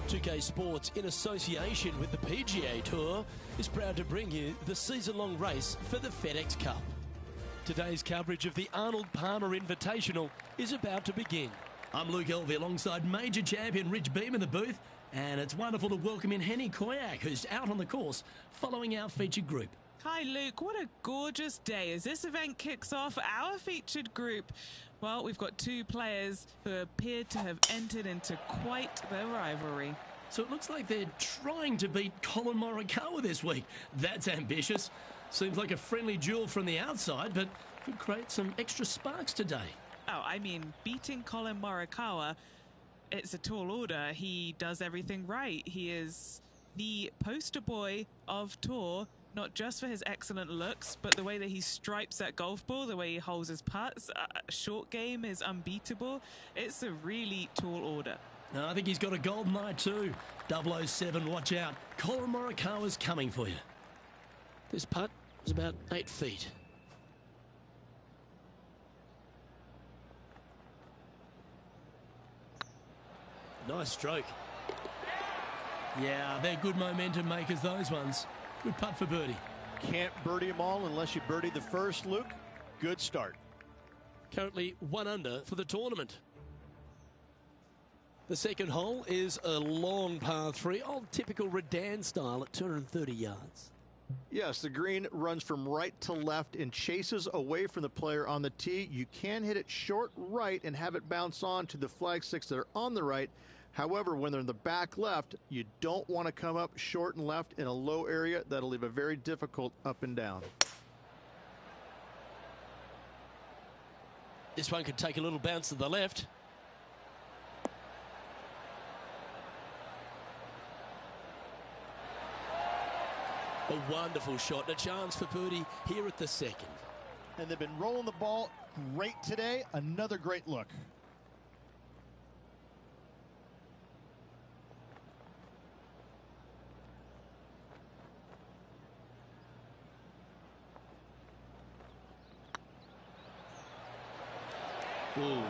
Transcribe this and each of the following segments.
2K Sports, in association with the PGA Tour, is proud to bring you the season-long race for the FedEx Cup. Today's coverage of the Arnold Palmer Invitational is about to begin. I'm Luke Elvey alongside major champion Rich Beam in the booth, and it's wonderful to welcome in Henny Koyak, who's out on the course following our featured group. Hi Luke, what a gorgeous day as this event kicks off our featured group. Well, we've got two players who appear to have entered into quite the rivalry. So it looks like they're trying to beat Colin Morikawa this week. That's ambitious. Seems like a friendly duel from the outside, but could create some extra sparks today. Oh, I mean, beating Colin Morikawa, it's a tall order. He does everything right. He is the poster boy of tour, not just for his excellent looks, but the way that he stripes that golf ball, the way he holds his putts. Short game is unbeatable. It's a really tall order. I think he's got a golden eye too. 007, watch out. Colin Morikawa's coming for you. This putt is about 8 feet. Nice stroke. Yeah, they're good momentum makers, those ones. Good putt for birdie. Can't birdie them all unless you birdie the first, Luke. Good start. Currently 1 under for the tournament. The second hole is a long par 3, old typical Redan style at 230 yards. Yes, the green runs from right to left and chases away from the player on the tee. You can hit it short right and have it bounce on to the flag sticks that are on the right. However, when they're in the back left, you don't want to come up short and left in a low area. That'll leave a very difficult up and down. This one could take a little bounce to the left. A wonderful shot, and a chance for birdie here at the second. And they've been rolling the ball great today. Another great look. Ooh.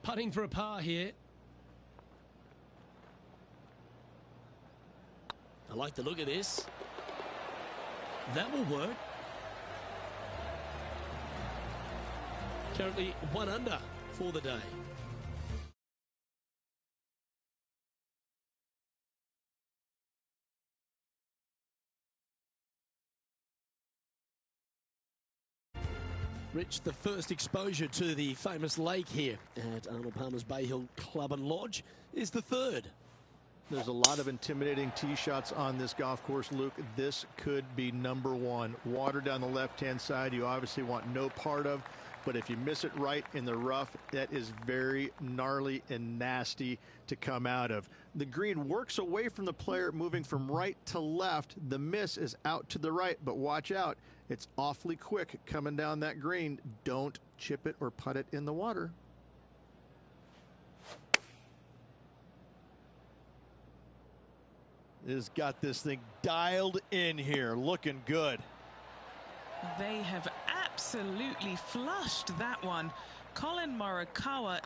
Putting for a par here. I like the look of this. That will work. Currently 1 under for the day. Rich, the first exposure to the famous lake here at Arnold Palmer's Bay Hill Club and Lodge is the third. There's a lot of intimidating tee shots on this golf course, Luke. This could be number 1. Water down the left-hand side, you obviously want no part of, but if you miss it right in the rough, that is very gnarly and nasty to come out of. The green works away from the player, moving from right to left. The miss is out to the right, but watch out. It's awfully quick coming down that green. Don't chip it or putt it in the water. Has got this thing dialed in here, looking good. They have absolutely flushed that one. Colin Morikawa,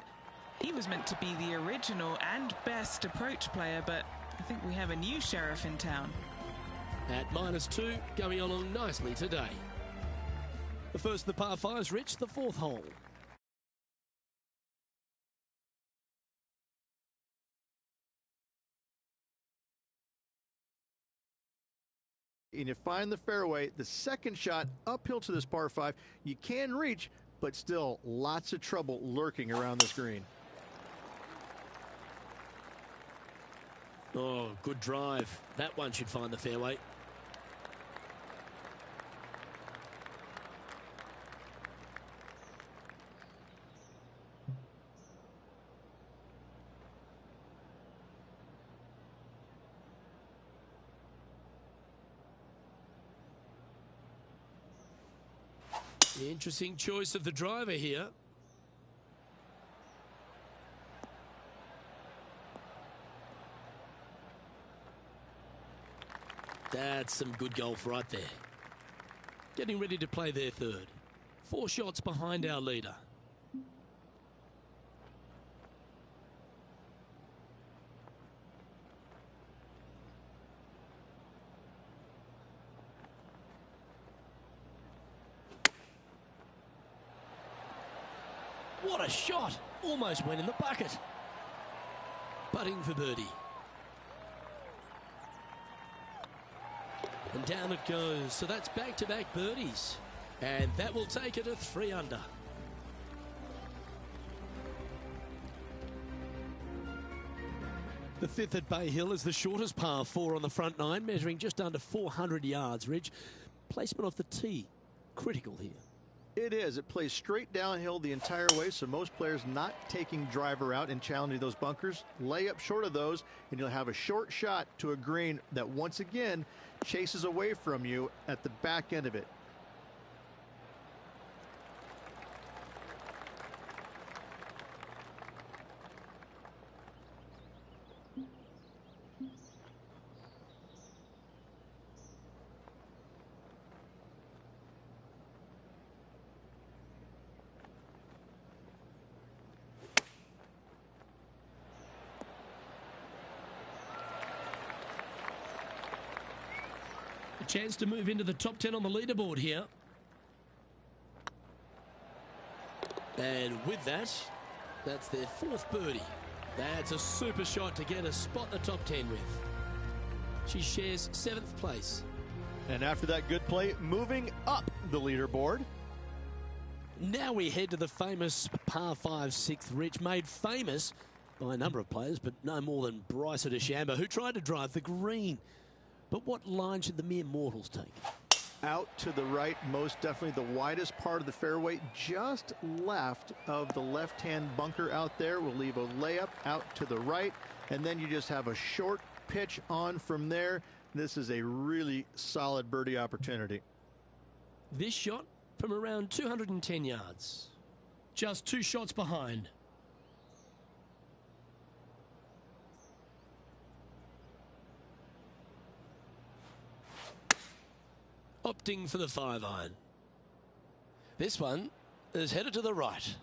he was meant to be the original and best approach player, but I think we have a new sheriff in town. At -2, going along nicely today. The first of the par 5s, Rich, the 4th hole. And you find the fairway, the second shot uphill to this par 5, you can reach, but still lots of trouble lurking around this green. Oh, good drive. That one should find the fairway. Interesting choice of the driver here. That's some good golf right there. Getting ready to play their third. 4 shots behind our leader. What a shot! Almost went in the bucket. Putting for birdie. And down it goes. So that's back-to-back birdies. And that will take it to 3 under. The 5th at Bay Hill is the shortest par 4 on the front 9, measuring just under 400 yards, Ridge. Placement off the tee, critical here. It is. It plays straight downhill the entire way, so most players not taking driver out and challenging those bunkers. Lay up short of those, and you'll have a short shot to a green that once again chases away from you at the back end of it. Chance to move into the top 10 on the leaderboard here. And with that, that's their 4th birdie. That's a super shot to get a spot in the top 10 with. She shares 7th place. And after that good play, moving up the leaderboard. Now we head to the famous par 5 6th, Rich, made famous by a number of players, but no more than Bryce DeChambeau, who tried to drive the green. But what line should the mere mortals take? Out to the right, most definitely the widest part of the fairway, just left of the left-hand bunker out there. We'll leave a layup out to the right, and then you just have a short pitch on from there. This is a really solid birdie opportunity. This shot from around 210 yards. Just 2 shots behind. Opting for the 5-iron. This one is headed to the right.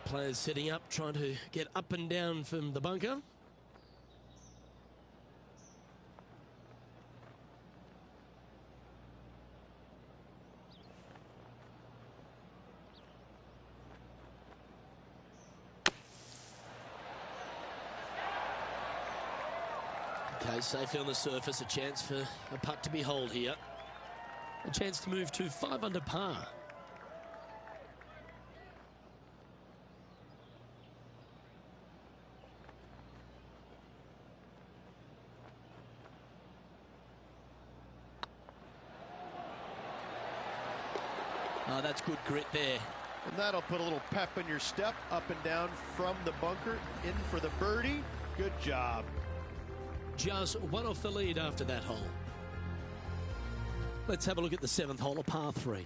Players setting up, trying to get up and down from the bunker. Okay, safely on the surface, a chance for a putt to behold here. A chance to move to 5 under par. Oh, that's good grit there. And that'll put a little pep in your step, up and down from the bunker, in for the birdie. Good job. Just 1 off the lead after that hole. Let's have a look at the 7th hole, a par 3.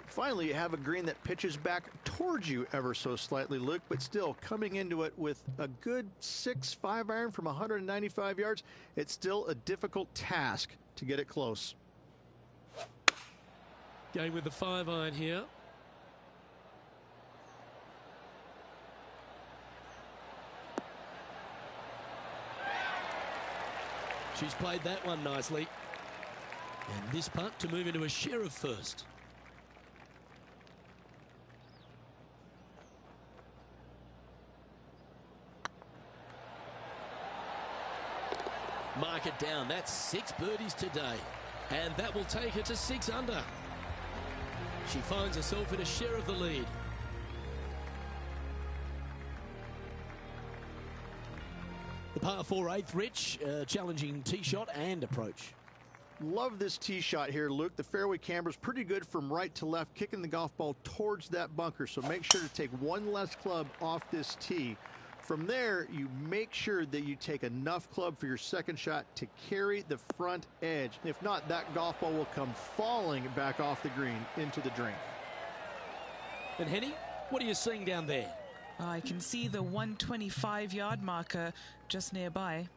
Finally, you have a green that pitches back towards you ever so slightly, Luke, but still coming into it with a good 6-5 iron from 195 yards. It's still a difficult task to get it close. Going with the 5-iron here. She's played that one nicely. And this putt to move into a share of first. Mark it down. That's 6 birdies today. And that will take her to 6 under. She finds herself in a share of the lead. The par 4 8th, Rich, challenging tee shot and approach. Love this tee shot here, Luke. The fairway camber's pretty good from right to left, kicking the golf ball towards that bunker. So make sure to take 1 less club off this tee. From there, you make sure that you take enough club for your second shot to carry the front edge. If not, that golf ball will come falling back off the green into the drink. And Henny, what are you seeing down there? I can see the 125-yard marker just nearby.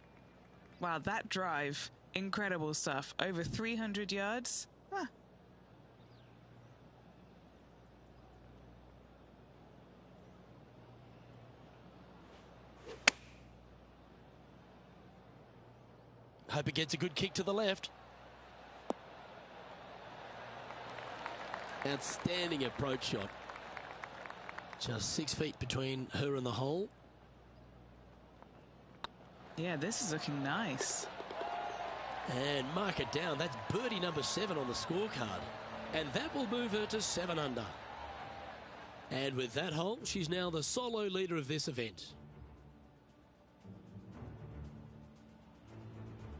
Wow, that drive. Incredible stuff. Over 300 yards. Ah. Hope it gets a good kick to the left. Outstanding approach shot. Just 6 feet between her and the hole. Yeah, this is looking nice. And mark it down. That's birdie number 7 on the scorecard. And that will move her to 7 under. And with that hole, she's now the solo leader of this event.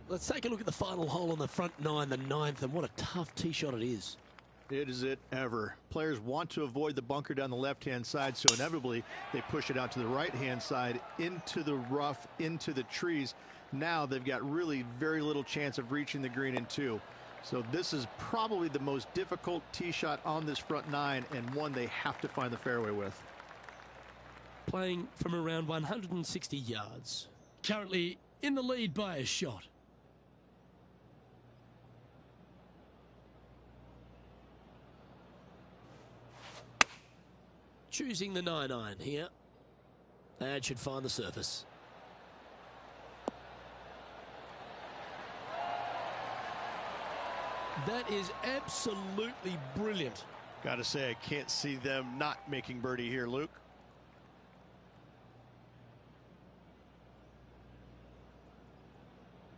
Let's take a look at the final hole on the front 9, the 9th, and what a tough tee shot it is. It is it ever. Players want to avoid the bunker down the left-hand side, so inevitably they push it out to the right-hand side, into the rough, into the trees. Now they've got really very little chance of reaching the green in 2. So this is probably the most difficult tee shot on this front 9, and one they have to find the fairway with. Playing from around 160 yards. Currently in the lead by a shot. Choosing the 9-iron here. And should find the surface. That is absolutely brilliant. Got to say, I can't see them not making birdie here, Luke.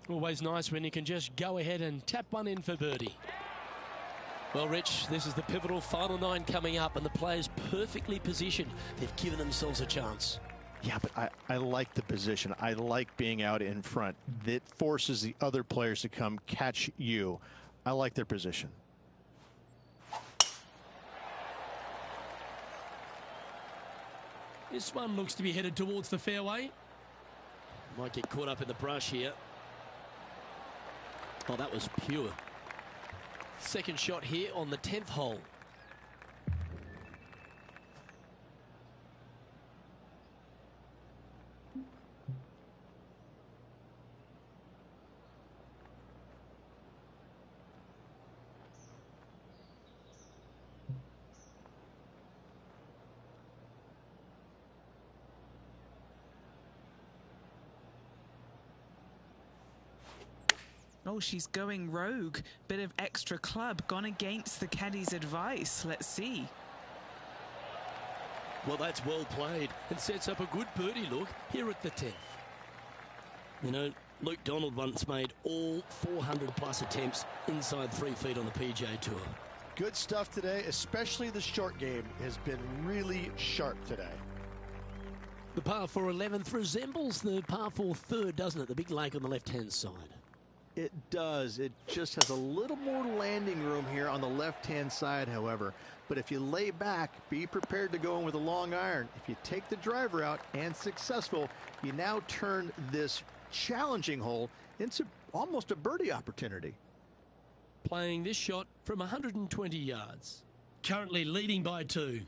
Always nice when you can just go ahead and tap one in for birdie. Well, Rich, this is the pivotal final 9 coming up, and the players perfectly positioned. They've given themselves a chance. Yeah, but I like the position. I like being out in front. That forces the other players to come catch you. I like their position. This one looks to be headed towards the fairway. Might get caught up in the brush here. Oh, that was pure. Second shot here on the 10th hole. Oh, she's going rogue. Bit of extra club, gone against the caddy's advice. Let's see. Well, that's well played and sets up a good birdie look here at the 10th. You know, Luke Donald once made all 400 plus attempts inside 3 feet on the PGA Tour. Good stuff today, especially the short game has been really sharp today. The par 4 11th resembles the par 4 third, doesn't it? The big lake on the left-hand side. It does. It just has a little more landing room here on the left-hand side, however. But if you lay back, be prepared to go in with a long iron. If you take the driver out and successful, you now turn this challenging hole into almost a birdie opportunity. Playing this shot from 120 yards. Currently leading by 2.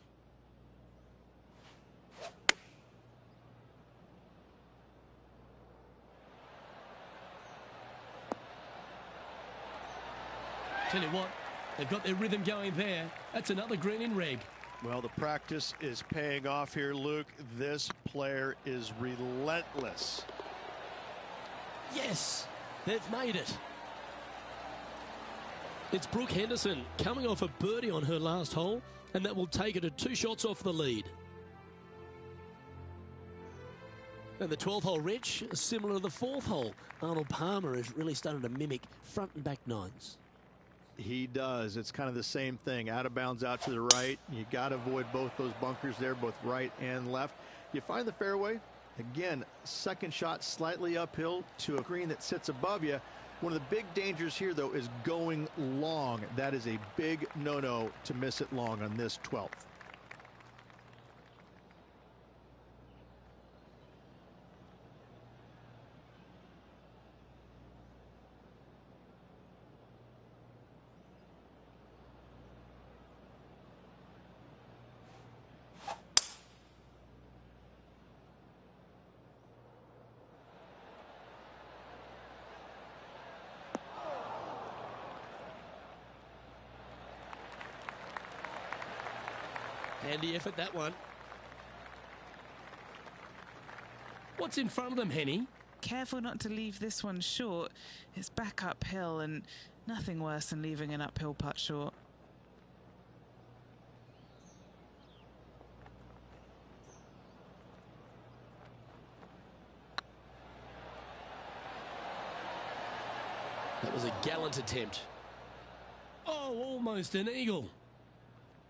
Tell you what, they've got their rhythm going there. That's another green in reg. Well, the practice is paying off here, Luke. This player is relentless. Yes, they've made it. It's Brooke Henderson coming off a birdie on her last hole, and that will take her to 2 shots off the lead. And the 12th hole, Rich, similar to the 4th hole. Arnold Palmer has really started to mimic front and back 9s. He does. It's kind of the same thing. Out of bounds out to the right. You got to avoid both those bunkers there, both right and left. You find the fairway. Again, second shot slightly uphill to a green that sits above you. One of the big dangers here, though, is going long. That is a big no-no to miss it long on this 12th. Handy effort, that one. What's in front of them, Henny? careful not to leave this one short. It's back uphill, and nothing worse than leaving an uphill putt short. That was a gallant attempt. Oh, almost an eagle.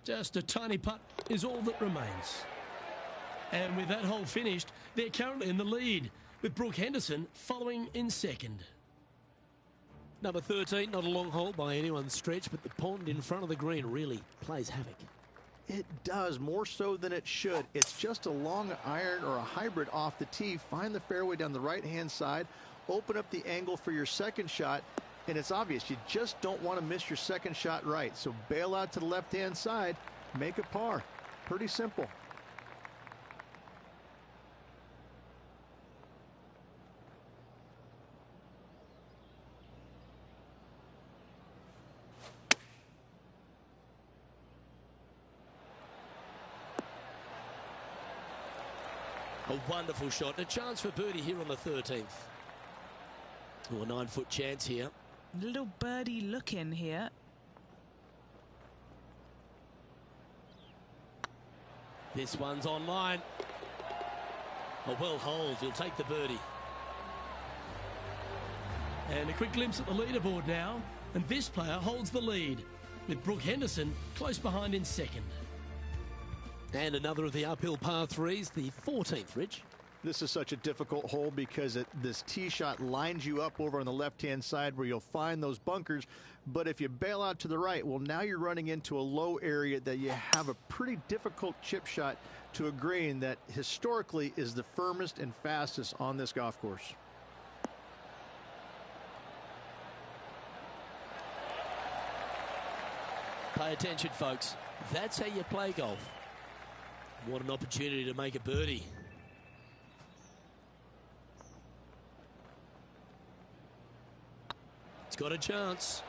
Just a tiny putt is all that remains. And with that hole finished, they're currently in the lead, with Brooke Henderson following in second. Number 13, not a long hole by anyone's stretch, but the pond in front of the green really plays havoc. It does, more so than it should. It's just a long iron or a hybrid off the tee. Find the fairway down the right-hand side, open up the angle for your second shot, and it's obvious you just don't want to miss your second shot right. So bail out to the left-hand side, make a par. Pretty simple. A wonderful shot. A chance for birdie here on the 13th. Oh, a 9-foot chance here. Little birdie look in here. This one's online. A well holed. He'll take the birdie. And a quick glimpse at the leaderboard now. And this player holds the lead, with Brooke Henderson close behind in second. And another of the uphill par threes, the 14th, Rich. This is such a difficult hole because this tee shot lines you up over on the left-hand side where you'll find those bunkers. But if you bail out to the right, well, now you're running into a low area that you have a pretty difficult chip shot to a green that historically is the firmest and fastest on this golf course. Pay attention, folks. That's how you play golf. What an opportunity to make a birdie. It's got a chance.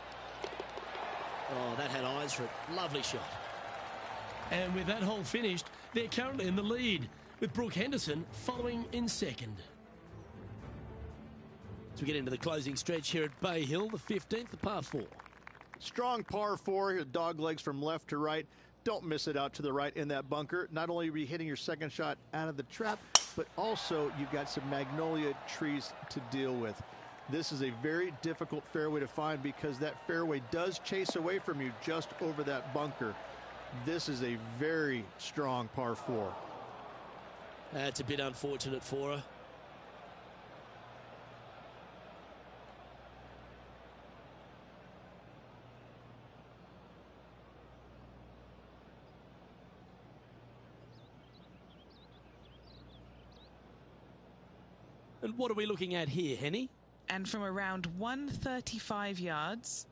Oh, that had eyes for it. Lovely shot. And with that hole finished, they're currently in the lead, with Brooke Henderson following in second. As we get into the closing stretch here at Bay Hill, the 15th, the par 4. Strong par 4, dog legs from left to right. Don't miss it out to the right in that bunker. Not only are you hitting your second shot out of the trap, but also you've got some magnolia trees to deal with. This is a very difficult fairway to find because that fairway does chase away from you just over that bunker. This is a very strong par 4. That's a bit unfortunate for her. And what are we looking at here, Henny? And from around 135 yards.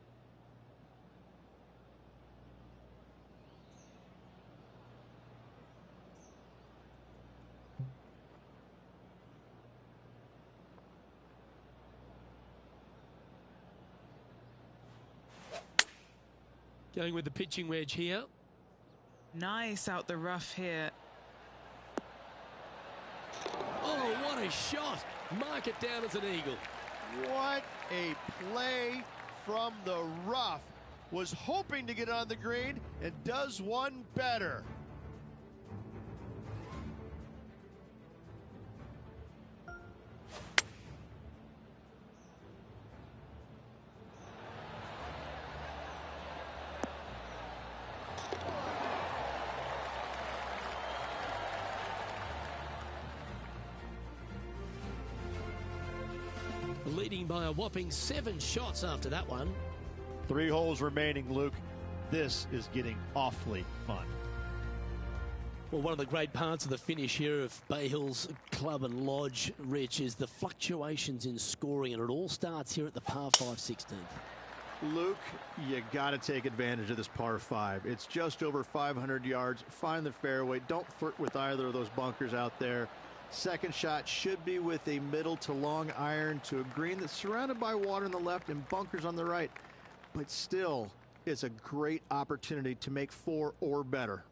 Going with the pitching wedge here. Nice out the rough here. Oh, what a shot. Mark it down as an eagle. What a play from the rough. Was hoping to get on the green and does one better. Leading by a whopping 7 shots after that one. 3 holes remaining, Luke. This is getting awfully fun. Well, one of the great parts of the finish here of Bay Hill's Club and Lodge, Rich, is the fluctuations in scoring, and it all starts here at the par 5 16th. Luke, you got to take advantage of this par 5. It's just over 500 yards. Find the fairway. Don't flirt with either of those bunkers out there. Second shot should be with a middle to long iron to a green that's surrounded by water on the left and bunkers on the right. But still, it's a great opportunity to make 4 or better.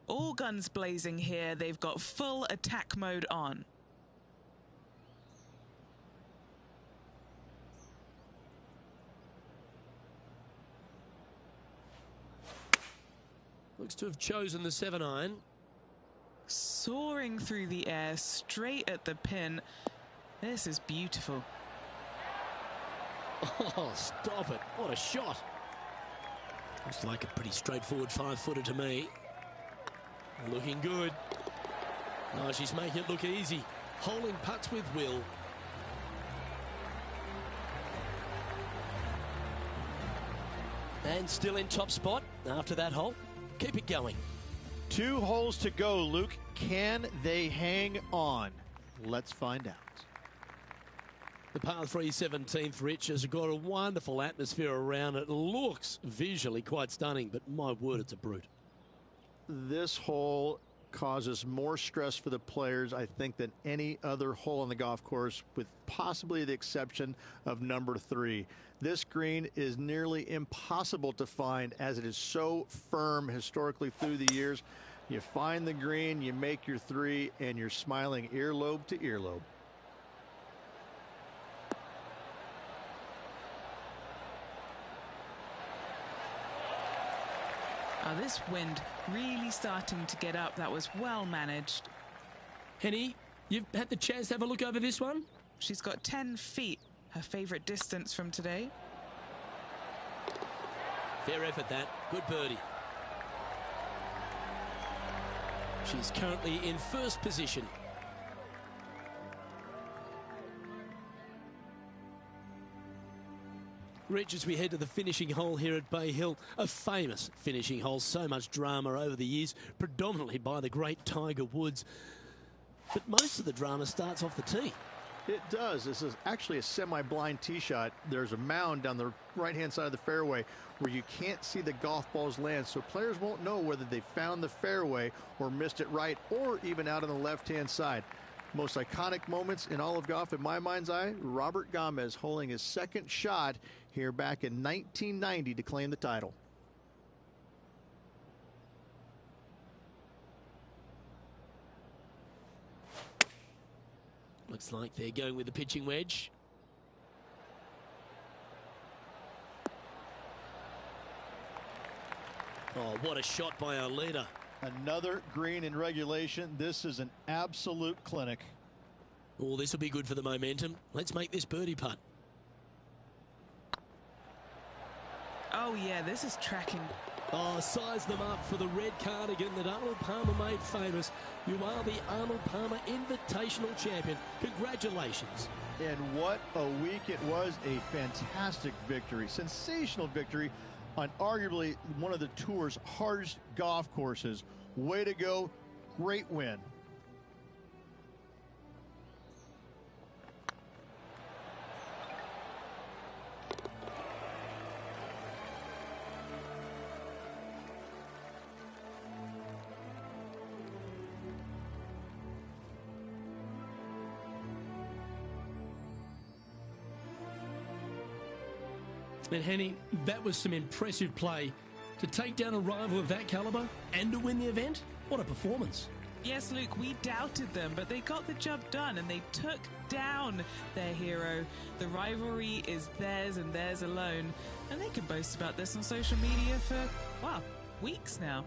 All guns blazing here. They've got full attack mode on. Looks to have chosen the 7-iron. Soaring through the air, straight at the pin. This is beautiful. Oh, stop it. What a shot. Looks like a pretty straightforward 5-footer to me. Looking good. Oh, she's making it look easy. Holding putts with will. And still in top spot after that hole. Keep it going. 2 holes to go, Luke. Can they hang on? Let's find out. The par 3 17th, Rich, has got a wonderful atmosphere around it. Looks visually quite stunning, but my word, it's a brute. This hole causes more stress for the players, I think, than any other hole on the golf course, with possibly the exception of number 3. This green is nearly impossible to find, as it is so firm historically through the years. You find the green, you make your 3, and you're smiling earlobe to earlobe. Oh, this wind really starting to get up. That was well managed. Henny, you've had the chance to have a look over this one? She's got 10 feet, her favourite distance from today. Fair effort, that. Good birdie. She's currently in first position. Rich, as we head to the finishing hole here at Bay Hill, a famous finishing hole, so much drama over the years, predominantly by the great Tiger Woods. But most of the drama starts off the tee. It does. This is actually a semi-blind tee shot. There's a mound down the right-hand side of the fairway where you can't see the golf balls land, so players won't know whether they found the fairway or missed it right, or even out on the left-hand side. Most iconic moments in all of golf, in my mind's eye, Robert Gomez holding his second shot here back in 1990 to claim the title. Looks like they're going with the pitching wedge. Oh, what a shot by our leader. Another green in regulation. This is an absolute clinic. Oh, this will be good for the momentum. Let's make this birdie putt. Oh, yeah, this is tracking. Oh, size them up for the red cardigan that Arnold Palmer made famous. You are the Arnold Palmer Invitational Champion. Congratulations. And what a week it was. A fantastic victory. Sensational victory on arguably one of the tour's hardest golf courses. Way to go. Great win. And Henny, that was some impressive play. To take down a rival of that calibre and to win the event, what a performance. Yes, Luke, we doubted them, but they got the job done and they took down their hero. The rivalry is theirs and theirs alone, and they can boast about this on social media for, wow, weeks now.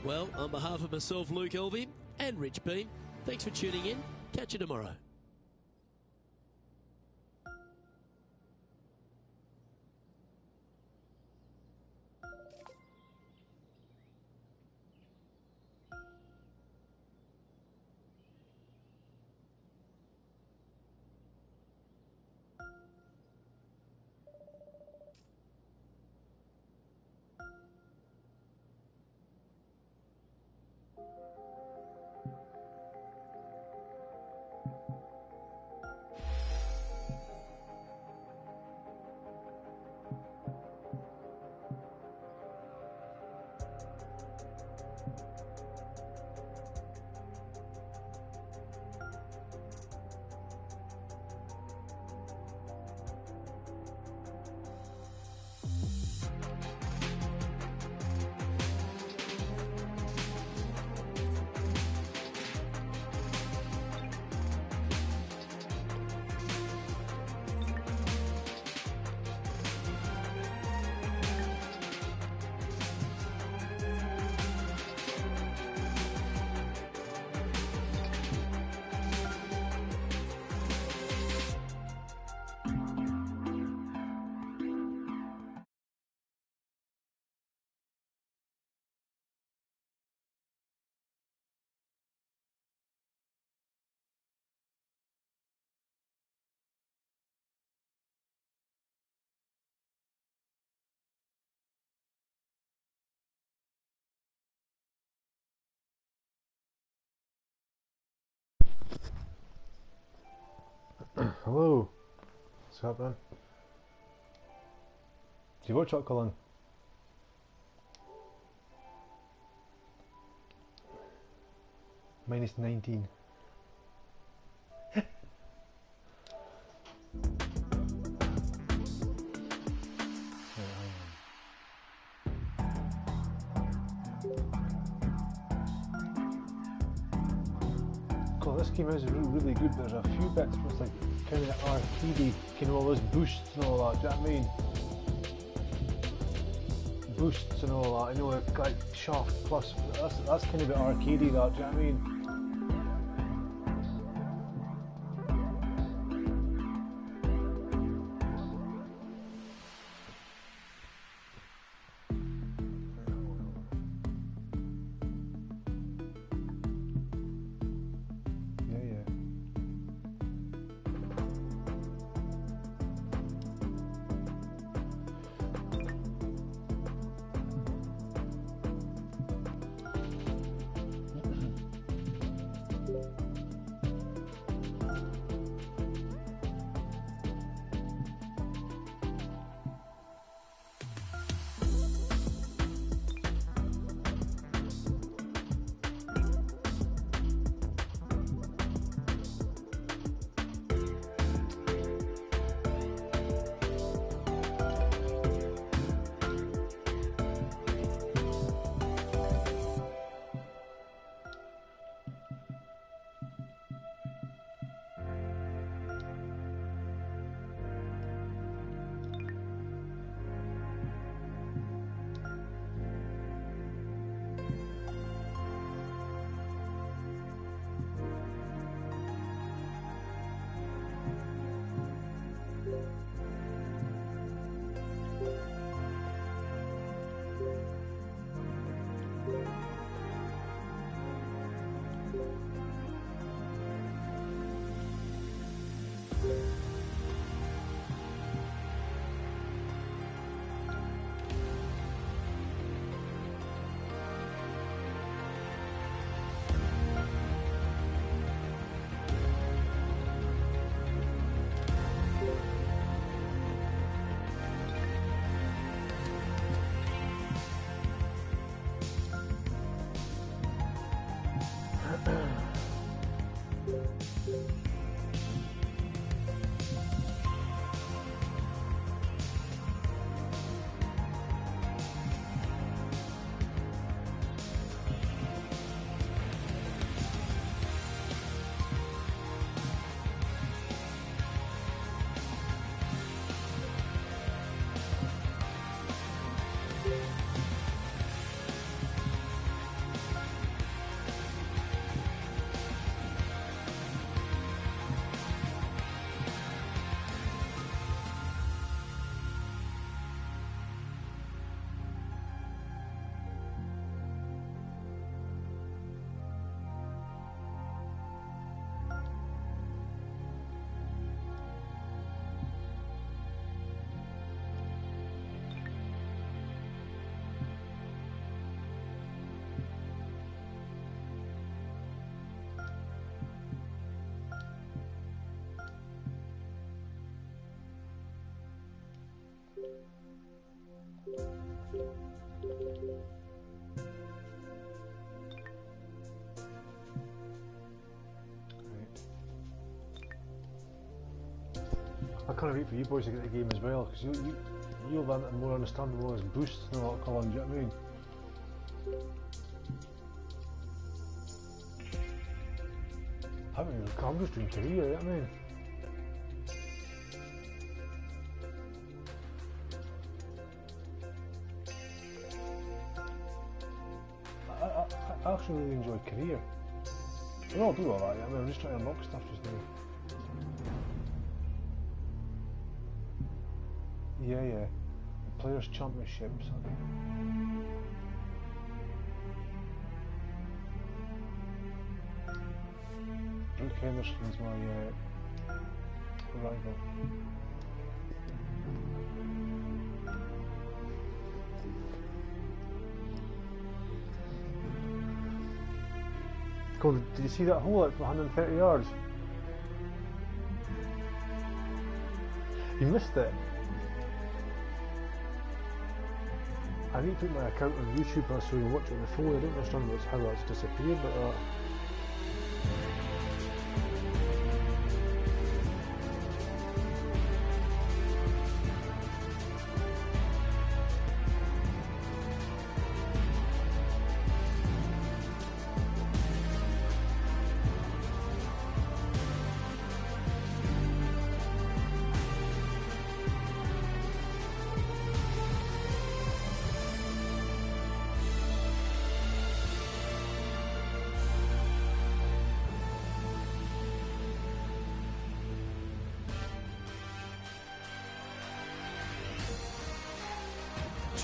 Well, on behalf of myself, Luke Elvey, and Rich Beam, thanks for tuning in. Catch you tomorrow. Hello. What's happening? Do you watch that, Colin? Minus 19. God, this game is really good. There's a few bits where it's like kind of arcadey, kind of all those boosts and all that. Do you know what I mean? Boosts and all that. I know, like Shaft Plus. That's kind of a bit arcadey. That. Do you know what I mean? I can't wait for you boys to get the game as well, because you'll learn it more understandable as boosts and all that, Colin, do you know what I mean? I'm just doing career, you know what I mean? I actually really enjoy career. Well, I'll do all that, yeah. I mean, I'm just trying to unlock stuff just now. Yeah. Players' Championships. Brooke Henderson's my rival. Cool, did you see that hole out for 130 yards? you missed it. I need to put my account on YouTube so you watch it on the phone. I don't understand how that's disappeared, but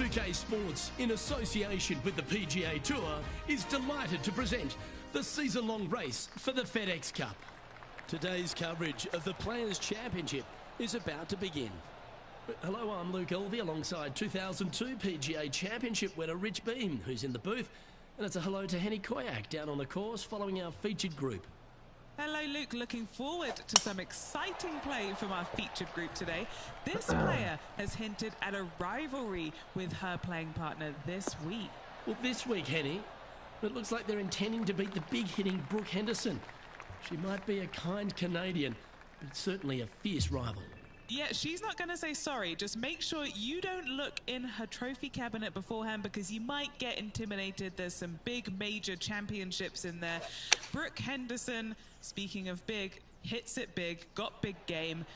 UK Sports, in association with the PGA Tour, is delighted to present the season-long race for the FedEx Cup. Today's coverage of the Players' Championship is about to begin. Hello, I'm Luke Elvey alongside 2002 PGA Championship winner Rich Beam, who's in the booth. And it's a hello to Henny Koyak down on the course following our featured group. Hello, Luke. Looking forward to some exciting play from our featured group today. This player has hinted at a rivalry with her playing partner this week. Well, this week, Henny, it looks like they're intending to beat the big-hitting Brooke Henderson. She might be a kind Canadian, but certainly a fierce rival. Yeah, she's not going to say sorry. Just make sure you don't look in her trophy cabinet beforehand because you might get intimidated. There's some big major championships in there. Brooke Henderson, speaking of big, hits it big, got big game,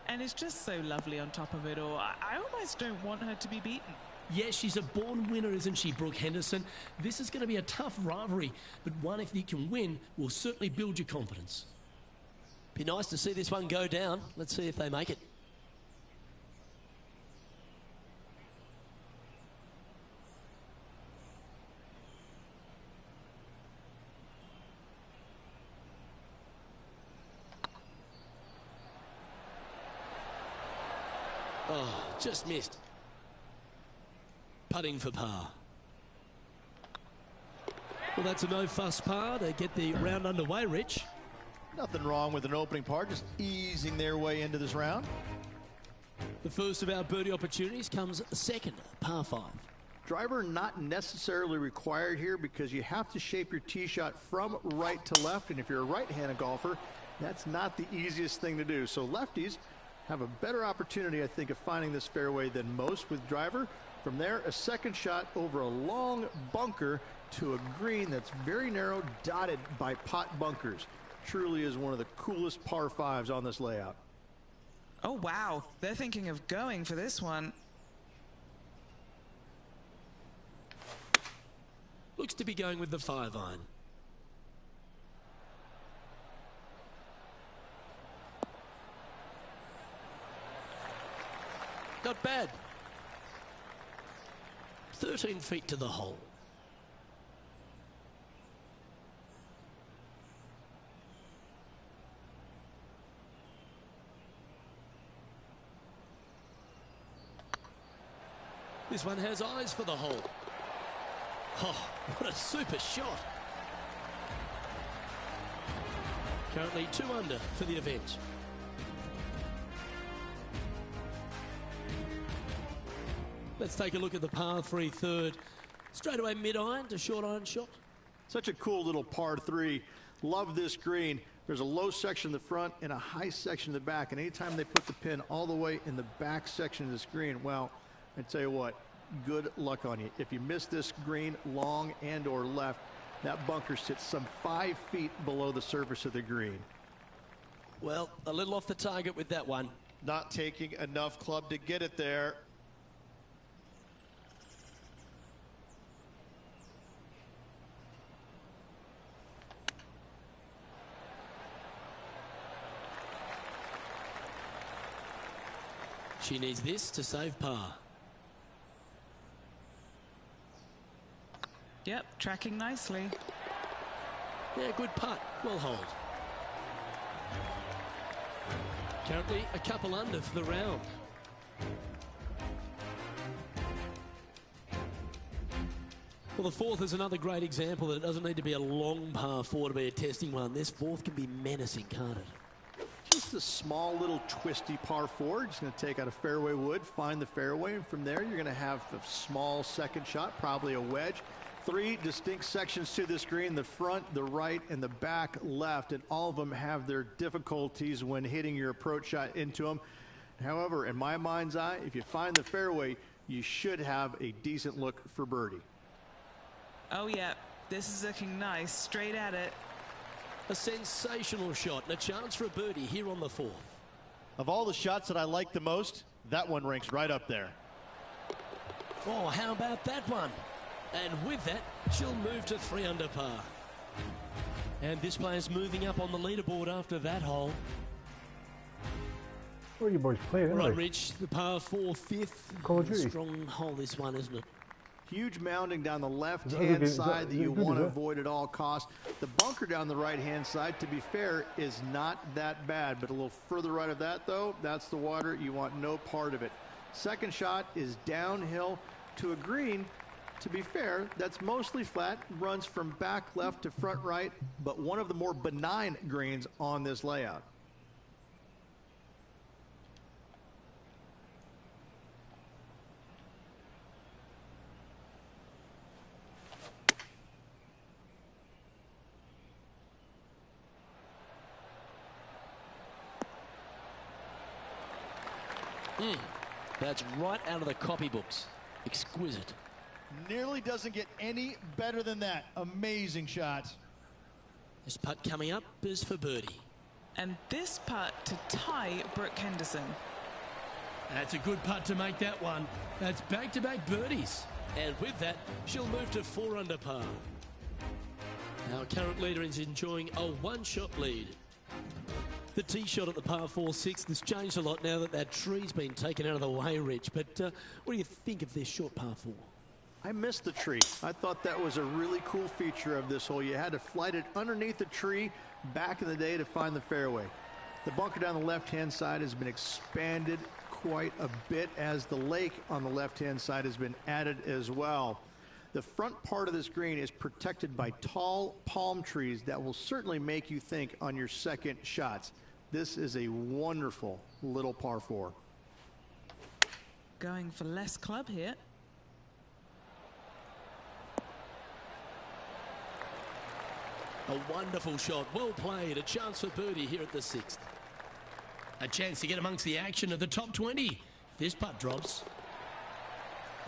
and is just so lovely on top of it all. I almost don't want her to be beaten. Yes, she's a born winner, isn't she, Brooke Henderson? This is going to be a tough rivalry, but one if you can win will certainly build your confidence. Be nice to see this one go down. Let's see if they make it. Oh, just missed. Putting for par. Well, that's a no-fuss par to get the round underway, Rich. Nothing wrong with an opening par, just easing their way into this round. The first of our birdie opportunities comes second, par 5. Driver not necessarily required here because you have to shape your tee shot from right to left, and if you're a right-handed golfer, that's not the easiest thing to do. So lefties have a better opportunity, I think, of finding this fairway than most with driver. From there, a second shot over a long bunker to a green that's very narrow, dotted by pot bunkers. Truly is one of the coolest par 5s on this layout. Oh, wow. They're thinking of going for this one. Looks to be going with the 5-iron. Not bad. 13 feet to the hole. This one has eyes for the hole. Oh, what a super shot. Currently 2 under for the event. Let's take a look at the par 3 third. Straight away mid-iron to short iron shot. Such a cool little par 3. Love this green. There's a low section in the front and a high section in the back. And anytime they put the pin all the way in the back section of this green, well, I tell you what, good luck on you. If you miss this green long and or left, that bunker sits some 5 feet below the surface of the green. Well, a little off the target with that one. Not taking enough club to get it there. She needs this to save par. Yep, tracking nicely. Yeah, good putt. Well hold. Currently a couple under for the round. Well, the fourth is another great example that it doesn't need to be a long par 4 to be a testing one. This fourth can be menacing, can't it? Just This is a small little twisty par 4. Just going to take out a fairway wood, find the fairway, and from there you're going to have a small second shot, probably a wedge. 3 distinct sections to this green, the front, the right, and the back left, and all of them have their difficulties when hitting your approach shot into them. However, in my mind's eye, if you find the fairway, you should have a decent look for birdie. Oh yeah, this is looking nice, straight at it. A sensational shot and a chance for a birdie here on the 4th. Of all the shots that I like the most, that one ranks right up there. Oh, how about that one? And with that, she'll move to 3 under par. And this player's moving up on the leaderboard after that hole. What are you boys playing? Right, Rich, the par 4 fifth. Call of Duty. Strong hole, this one, isn't it? Huge mounding down the left-hand side that you want to avoid at all costs. The bunker down the right-hand side, to be fair, is not that bad. But a little further right of that, though, that's the water. You want no part of it. Second shot is downhill to a green. To be fair, that's mostly flat, runs from back left to front right, but one of the more benign greens on this layout. That's right out of the copybooks. Exquisite. Nearly doesn't get any better than that. Amazing shot. This putt coming up is for birdie. And this putt to tie Brooke Henderson. That's a good putt to make that one. That's back-to-back birdies. And with that, she'll move to 4 under par. Our current leader is enjoying a 1-shot lead. The tee shot at the par 4 6th has changed a lot now that that tree's been taken out of the way, Rich. But what do you think of this short par 4? I missed the tree. I thought that was a really cool feature of this hole. You had to flight it underneath the tree back in the day to find the fairway. The bunker down the left-hand side has been expanded quite a bit as the lake on the left-hand side has been added as well. The front part of this green is protected by tall palm trees that will certainly make you think on your second shots. This is a wonderful little par 4. Going for less club here. A wonderful shot, well played, a chance for birdie here at the 6th. A chance to get amongst the action of the top 20. This putt drops.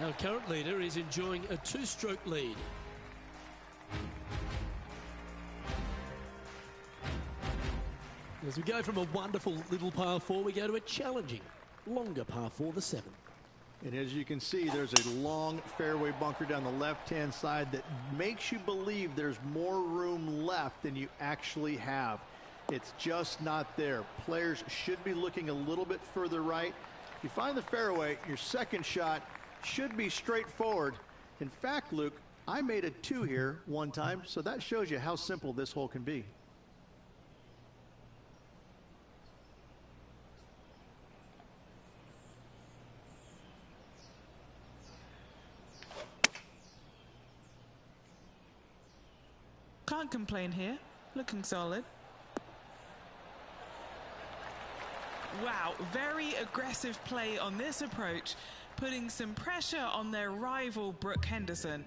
Our current leader is enjoying a 2-stroke lead. As we go from a wonderful little par 4, we go to a challenging, longer par 4, the 7th. And as you can see, there's a long fairway bunker down the left-hand side that makes you believe there's more room left than you actually have. It's just not there. Players should be looking a little bit further right. If you find the fairway, your second shot should be straightforward. In fact, Luke, I made a 2 here one time, so that shows you how simple this hole can be. Can't complain here. Looking solid. Wow, very aggressive play on this approach, putting some pressure on their rival Brooke Henderson.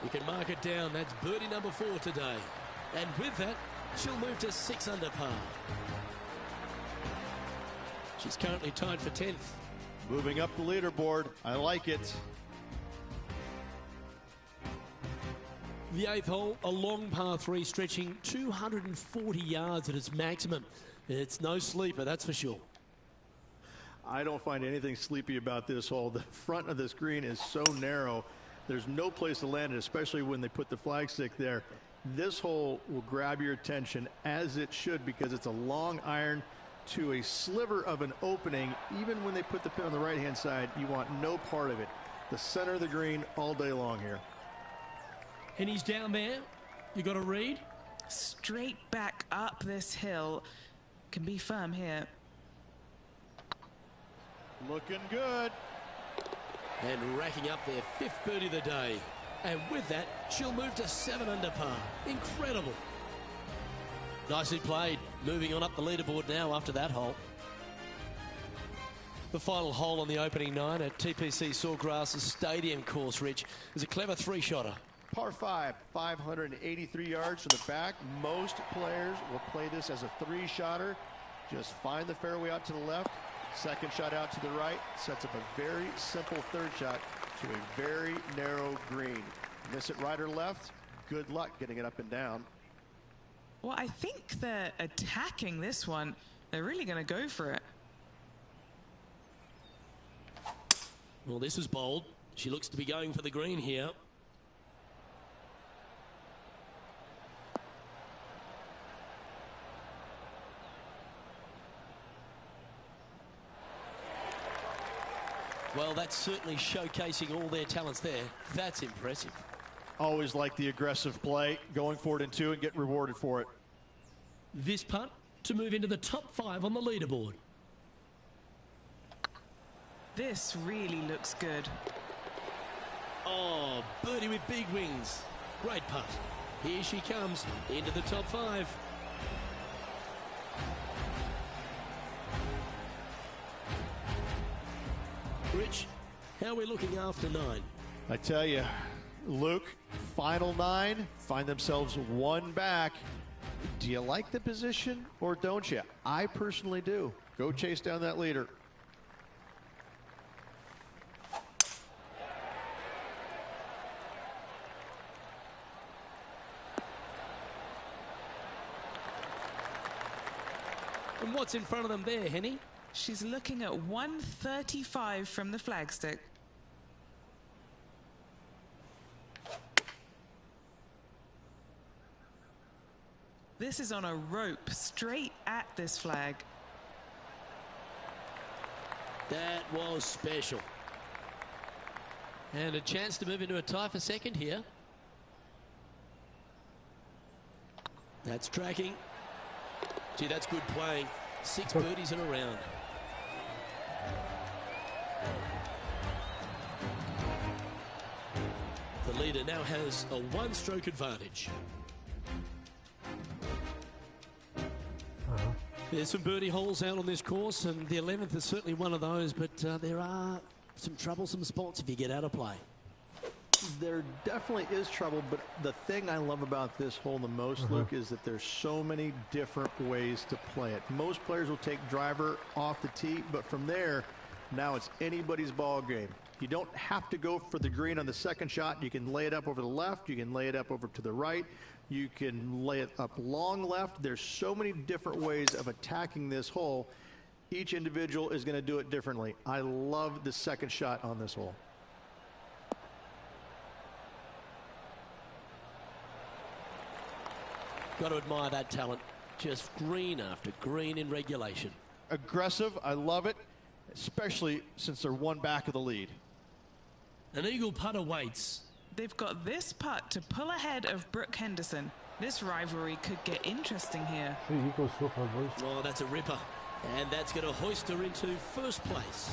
You can mark it down. That's birdie number 4 today. And with that, she'll move to 6 under par. She's currently tied for 10th. Moving up the leaderboard. I like it. The 8th hole, a long par 3 stretching 240 yards at its maximum. It's no sleeper, that's for sure. I don't find anything sleepy about this hole. The front of this green is so narrow. There's no place to land it, especially when they put the flagstick there. This hole will grab your attention, as it should, because it's a long iron to a sliver of an opening. Even when they put the pin on the right-hand side, you want no part of it. The center of the green all day long here. And he's down there. You got a read? Straight back up this hill. Can be firm here. Looking good. And racking up their 5th birdie of the day. And with that, she'll move to 7 under par. Incredible. Nicely played. moving on up the leaderboard now after that hole. The final hole on the opening 9 at TPC Sawgrass Stadium course, Rich, is a clever 3-shotter. Par 5, 583 yards from the back. Most players will play this as a 3-shotter. Just find the fairway out to the left, second shot out to the right, sets up a very simple third shot to a very narrow green. Miss it right or left, good luck getting it up and down. Well, I think they're attacking this one. They're really going to go for it. Well, this is bold. She looks to be going for the green here. Well, that's certainly showcasing all their talents there. That's impressive. Always like the aggressive play, going for it in 2 and get rewarded for it. This putt to move into the top 5 on the leaderboard. This really looks good. Oh, birdie with big wings. Great putt. Here she comes into the top 5. Rich, how are we looking after 9? I tell you, Luke, final 9, find themselves 1 back. Do you like the position or don't you? I personally do. Go chase down that leader. And what's in front of them there, Henny? She's looking at 135 from the flagstick. This is on a rope straight at this flag. That was special. And a chance to move into a tie for second here. That's tracking. Gee, that's good playing. 6 birdies in a round. The leader now has a 1-stroke advantage. There's some birdie holes out on this course, and the 11th is certainly one of those, but there are some troublesome spots if you get out of play. There definitely is trouble, but the thing I love about this hole the most, Luke, is that there's so many different ways to play it. Most players will take driver off the tee, but from there, now it's anybody's ball game. You don't have to go for the green on the second shot. You can lay it up over the left. You can lay it up over to the right. You can lay it up long left. There's so many different ways of attacking this hole. Each individual is going to do it differently. I love the second shot on this hole. Got to admire that talent. Just green after green in regulation. Aggressive. I love it, especially since they're 1 back of the lead. An eagle putt awaits. They've got this putt to pull ahead of Brooke Henderson. This rivalry could get interesting here. 3 eagles so far, boys. Oh, that's a ripper. And that's going to hoist her into first place.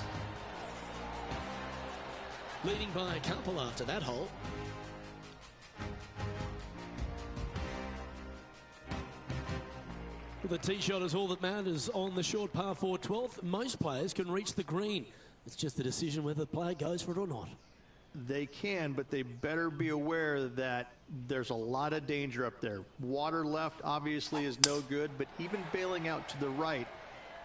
Leading by a couple after that hole. The tee shot is all that matters on the short par 4 12th. Most players can reach the green. It's just a decision whether the player goes for it or not. They can, but they better be aware that there's a lot of danger up there. Water left obviously is no good, but even bailing out to the right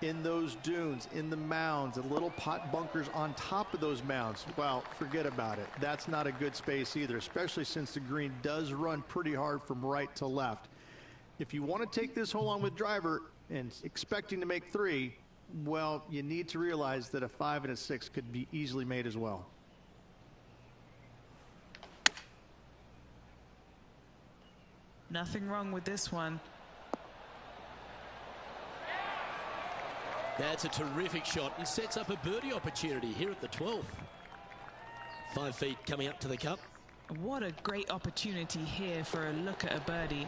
in those dunes, in the mounds, and little pot bunkers on top of those mounds, well, forget about it. That's not a good space either, especially since the green does run pretty hard from right to left. If you want to take this hole on with driver and expecting to make 3, well, you need to realize that a 5 and a 6 could be easily made as well. Nothing wrong with this one. That's a terrific shot and sets up a birdie opportunity here at the 12th. 5 feet coming up to the cup. What a great opportunity here for a look at a birdie.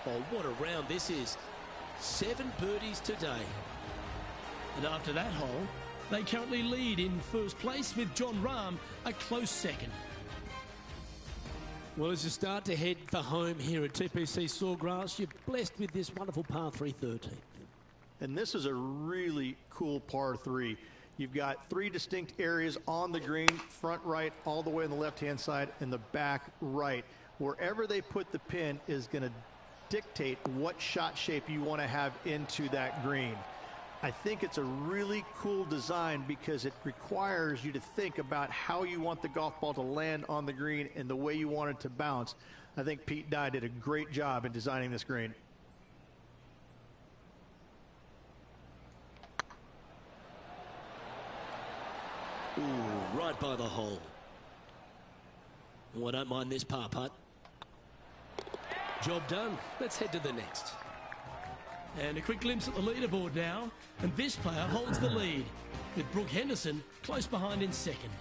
Oh, what a round this is. 7 birdies today. And after that hole, they currently lead in first place with John Rahm a close second. Well, as you start to head for home here at TPC Sawgrass, you're blessed with this wonderful par 3 13th. And this is a really cool par 3. You've got 3 distinct areas on the green, front right, all the way on the left-hand side, and the back right. Wherever they put the pin is going to dictate what shot shape you want to have into that green. I think it's a really cool design because it requires you to think about how you want the golf ball to land on the green and the way you want it to bounce. I think Pete Dye did a great job in designing this green. Ooh, right by the hole. Oh, I don't mind this par putt. Job done. Let's head to the next. And a quick glimpse at the leaderboard now. And this player holds the lead, with Brooke Henderson close behind in second.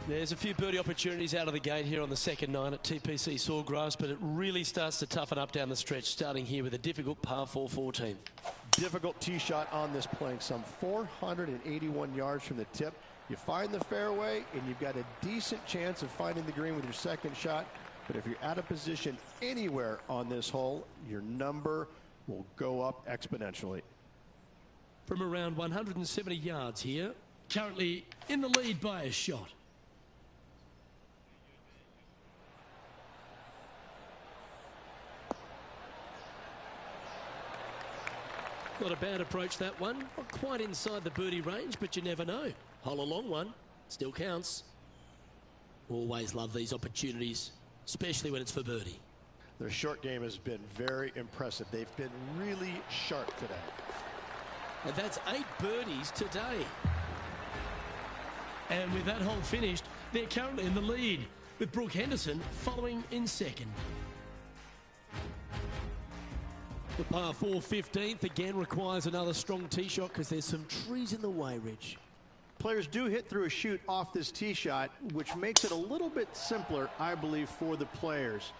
There's a few birdie opportunities out of the gate here on the second 9 at TPC Sawgrass, but it really starts to toughen up down the stretch, starting here with a difficult par 4 14. Difficult tee shot on this playing some 481 yards from the tip. You find the fairway, and you've got a decent chance of finding the green with your second shot. But if you're out of position anywhere on this hole, your number will go up exponentially. From around 170 yards here, currently in the lead by a shot. Not a bad approach, that one. Not quite inside the birdie range, but you never know. Hole a long one, still counts. Always love these opportunities, especially when it's for birdie. Their short game has been very impressive. They've been really sharp today. And that's 8 birdies today. And with that hole finished, they're currently in the lead, with Brooke Henderson following in second. The par 4 15th again requires another strong tee shot because there's some trees in the way, Rich. Players do hit through a chute off this tee shot, which makes it a little bit simpler, I believe, for the players.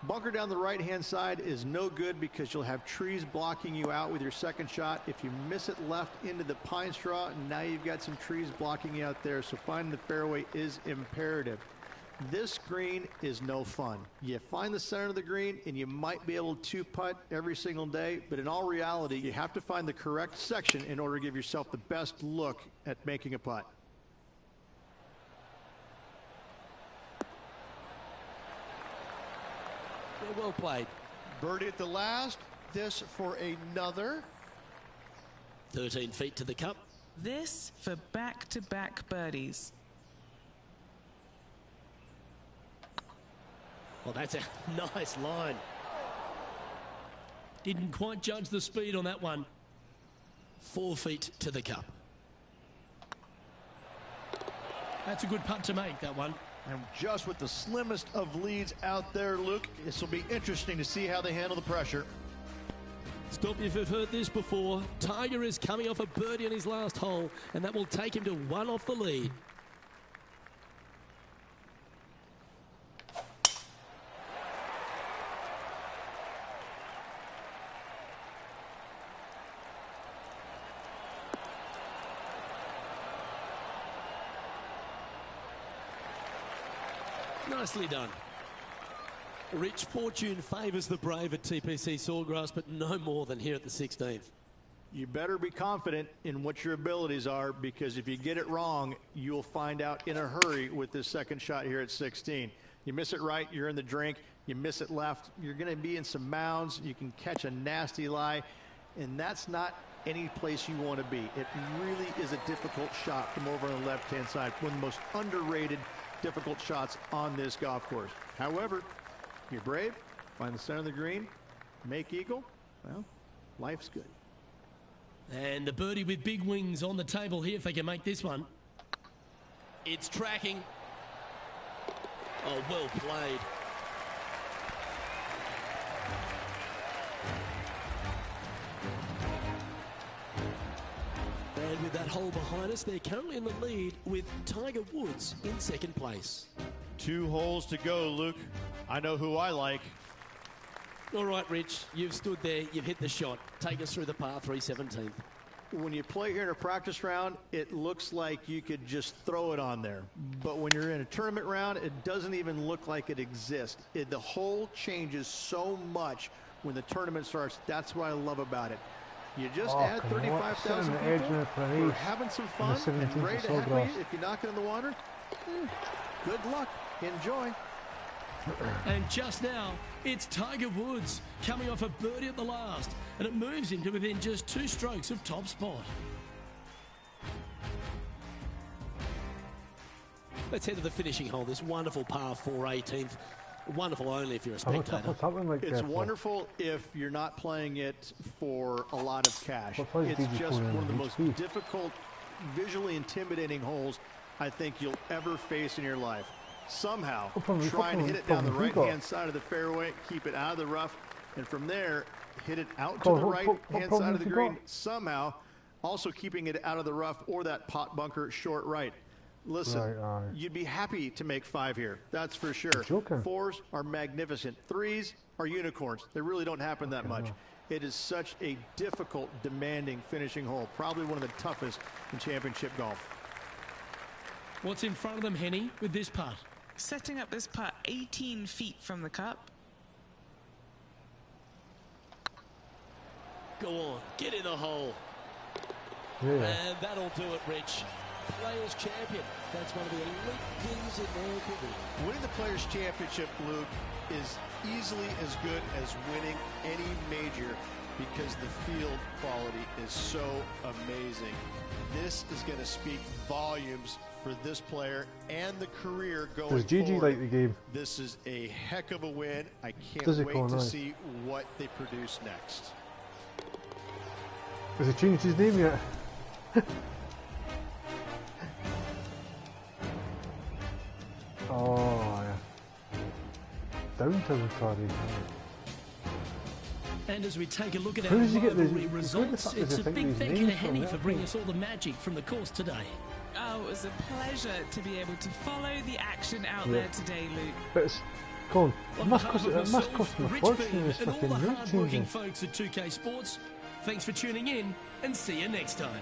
Bunker down the right-hand side is no good because you'll have trees blocking you out with your second shot. If you miss it left into the pine straw, now you've got some trees blocking you out there, so finding the fairway is imperative. This green is no fun. You find the center of the green and you might be able to putt every single day, but in all reality, you have to find the correct section in order to give yourself the best look at making a putt. Yeah, well played. Birdie at the last. This for another. 13 feet to the cup. This for back-to-back birdies. Well, that's a nice line. Didn't quite judge the speed on that one. 4 feet to the cup. That's a good putt to make, that one. And just with the slimmest of leads out there, Luke, this will be interesting to see how they handle the pressure. Stop if you've heard this before. Tiger is coming off a birdie on his last hole, and that will take him to 1 off the lead. Nicely done. Rich, fortune favours the brave at TPC Sawgrass, but no more than here at the 16th. You better be confident in what your abilities are, because if you get it wrong, you'll find out in a hurry with this second shot here at 16. You miss it right, you're in the drink. You miss it left, you're going to be in some mounds. You can catch a nasty lie, and that's not any place you want to be. It really is a difficult shot from over on the left-hand side. One of the most underrated difficult shots on this golf course. However, you're brave, find the center of the green, make eagle, well, life's good. And the birdie with big wings on the table here if they can make this one. It's tracking. Oh, well played. And with that hole behind us, they're currently in the lead with Tiger Woods in second place. 2 holes to go, Luke. I know who I like. All right, Rich, you've stood there, you've hit the shot. Take us through the par 3 17th. when you play here in a practice round, it looks like you could just throw it on there. But when you're in a tournament round, it doesn't even look like it exists. The hole changes so much when the tournament starts. That's what I love about it. You just add 35,000 people who are having some fun and ready to heckle you. If you knock it in the water, good luck. Enjoy. And just now, it's Tiger Woods coming off a birdie at the last, and it moves him to within just 2 strokes of top spot. Let's head to the finishing hole. This wonderful par 4 18th. Wonderful only if you're a spectator. It's wonderful if you're not playing it for a lot of cash. It's just one of the most difficult, visually intimidating holes I think you'll ever face in your life. Somehow, try and hit it down the right-hand side of the fairway, keep it out of the rough, and from there, hit it out to the right-hand side of the green, somehow, also keeping it out of the rough or that pot bunker short right. Listen, you'd be happy to make 5 here, that's for sure. 4s are magnificent. 3s are unicorns. They really don't happen that much. It is such a difficult, demanding finishing hole, probably one of the toughest in championship golf. What's in front of them, Henny, with this putt? Setting up this putt 18 feet from the cup. Go on, get in the hole. Yeah. And that'll do it, Rich. Players Champion. That's one of the elite things in their career. Winning the Players Championship, Luke, is easily as good as winning any major because the field quality is so amazing. This is going to speak volumes for this player and the career going Does GG forward. like the game? This is a heck of a win. I can't wait to see what they produce next. Has he changed his name yet? Oh, yeah. Downtown Cardi. And as we take a look at Who our does he get rivalry the- results, it's a big his thank you to name from Henny that for bringing thing? us all the magic from the course today. Oh, it was a pleasure to be able to follow the action out there today, Luke. But it's, Colin, it On must behalf cost, of it must myself, cost him a Rich fortune Beam, this and all fucking the route hard-working changing. folks at 2K Sports, thanks for tuning in, and see you next time.